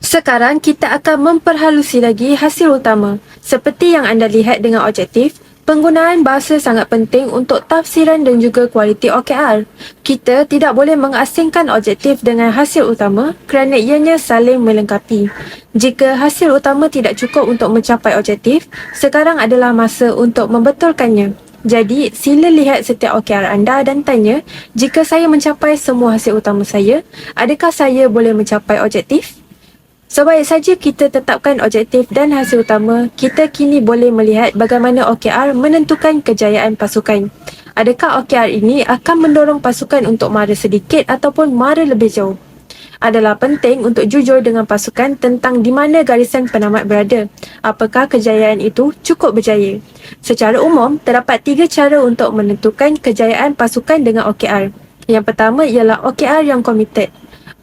Sekarang kita akan memperhalusi lagi hasil utama. Seperti yang anda lihat dengan objektif, penggunaan bahasa sangat penting untuk tafsiran dan juga kualiti OKR. Kita tidak boleh mengasingkan objektif dengan hasil utama kerana ianya saling melengkapi. Jika hasil utama tidak cukup untuk mencapai objektif, sekarang adalah masa untuk membetulkannya. Jadi, sila lihat setiap OKR anda dan tanya, jika saya mencapai semua hasil utama saya, adakah saya boleh mencapai objektif? Sebaik saja kita tetapkan objektif dan hasil utama, kita kini boleh melihat bagaimana OKR menentukan kejayaan pasukan. Adakah OKR ini akan mendorong pasukan untuk mara sedikit ataupun mara lebih jauh? Adalah penting untuk jujur dengan pasukan tentang di mana garisan penamat berada. Apakah kejayaan itu cukup berjaya? Secara umum, terdapat 3 cara untuk menentukan kejayaan pasukan dengan OKR. Yang pertama ialah OKR yang committed.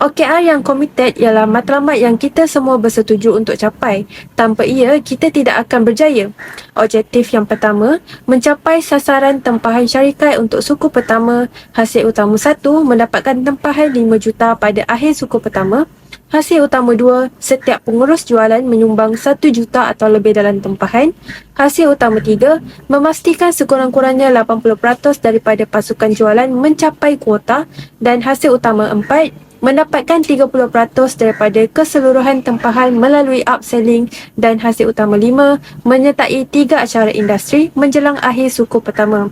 OKR yang committed ialah matlamat yang kita semua bersetuju untuk capai. Tanpa ia, kita tidak akan berjaya. Objektif yang pertama, mencapai sasaran tempahan syarikat untuk suku pertama. Hasil utama 1, mendapatkan tempahan 5 juta pada akhir suku pertama. Hasil utama 2, setiap pengurus jualan menyumbang 1 juta atau lebih dalam tempahan. Hasil utama 3, memastikan sekurang-kurangnya 80% daripada pasukan jualan mencapai kuota. Dan hasil utama 4, mendapatkan 30% daripada keseluruhan tempahan melalui upselling. Dan hasil utama 5, menyertai 3 acara industri menjelang akhir suku pertama.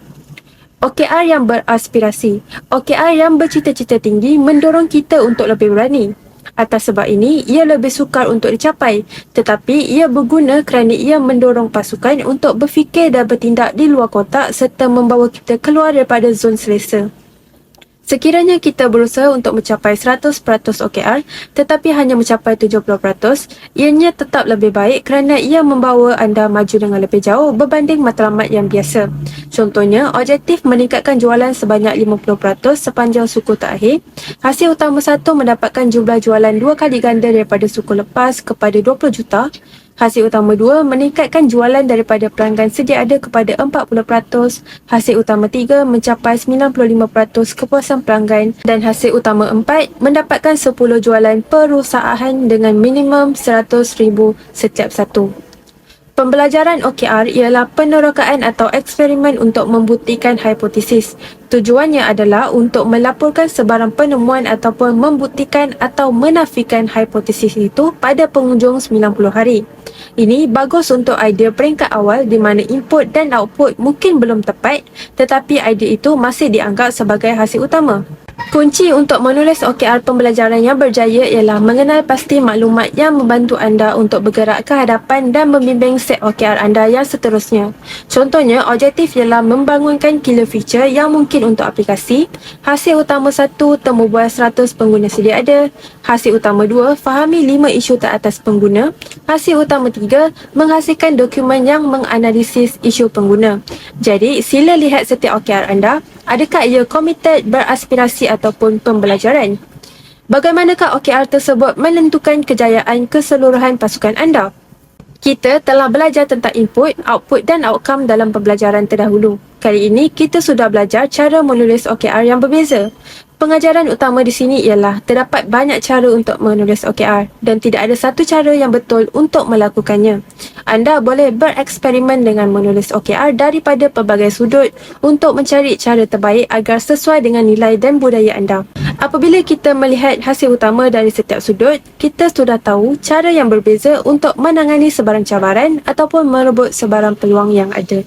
OKR yang beraspirasi. OKR yang bercita-cita tinggi mendorong kita untuk lebih berani. Atas sebab ini, ia lebih sukar untuk dicapai. Tetapi ia berguna kerana ia mendorong pasukan untuk berfikir dan bertindak di luar kotak serta membawa kita keluar daripada zon selesa. Sekiranya kita berusaha untuk mencapai 100% OKR tetapi hanya mencapai 70%, ianya tetap lebih baik kerana ia membawa anda maju dengan lebih jauh berbanding matlamat yang biasa. Contohnya, objektif meningkatkan jualan sebanyak 50% sepanjang suku terakhir. Hasil utama 1 mendapatkan jumlah jualan 2 kali ganda daripada suku lepas kepada 20 juta. Hasil utama 2, meningkatkan jualan daripada pelanggan sedia ada kepada 40%. Hasil utama 3, mencapai 95% kepuasan pelanggan. Dan hasil utama 4, mendapatkan 10 jualan perusahaan dengan minimum 100,000 setiap satu. Pembelajaran OKR ialah penerokaan atau eksperimen untuk membuktikan hipotesis. Tujuannya adalah untuk melaporkan sebarang penemuan ataupun membuktikan atau menafikan hipotesis itu pada penghujung 90 hari. Ini bagus untuk idea peringkat awal di mana input dan output mungkin belum tepat, tetapi idea itu masih dianggap sebagai hasil utama. Kunci untuk menulis OKR pembelajaran yang berjaya ialah mengenal pasti maklumat yang membantu anda untuk bergerak ke hadapan dan membimbing set OKR anda yang seterusnya. Contohnya, objektif ialah membangunkan killer feature yang mungkin untuk aplikasi. Hasil utama 1, temu bual 100 pengguna sedia ada. Hasil utama 2, fahami 5 isu teratas pengguna. Hasil utama 3, menghasilkan dokumen yang menganalisis isu pengguna. Jadi, sila lihat setiap OKR anda. Adakah ia committed, beraspirasi ataupun pembelajaran? Bagaimanakah OKR tersebut menentukan kejayaan keseluruhan pasukan anda? Kita telah belajar tentang input, output dan outcome dalam pembelajaran terdahulu. Kali ini, kita sudah belajar cara menulis OKR yang berbeza. Pengajaran utama di sini ialah terdapat banyak cara untuk menulis OKR dan tidak ada satu cara yang betul untuk melakukannya. Anda boleh bereksperimen dengan menulis OKR daripada pelbagai sudut untuk mencari cara terbaik agar sesuai dengan nilai dan budaya anda. Apabila kita melihat hasil utama dari setiap sudut, kita sudah tahu cara yang berbeza untuk menangani sebarang cabaran ataupun merebut sebarang peluang yang ada.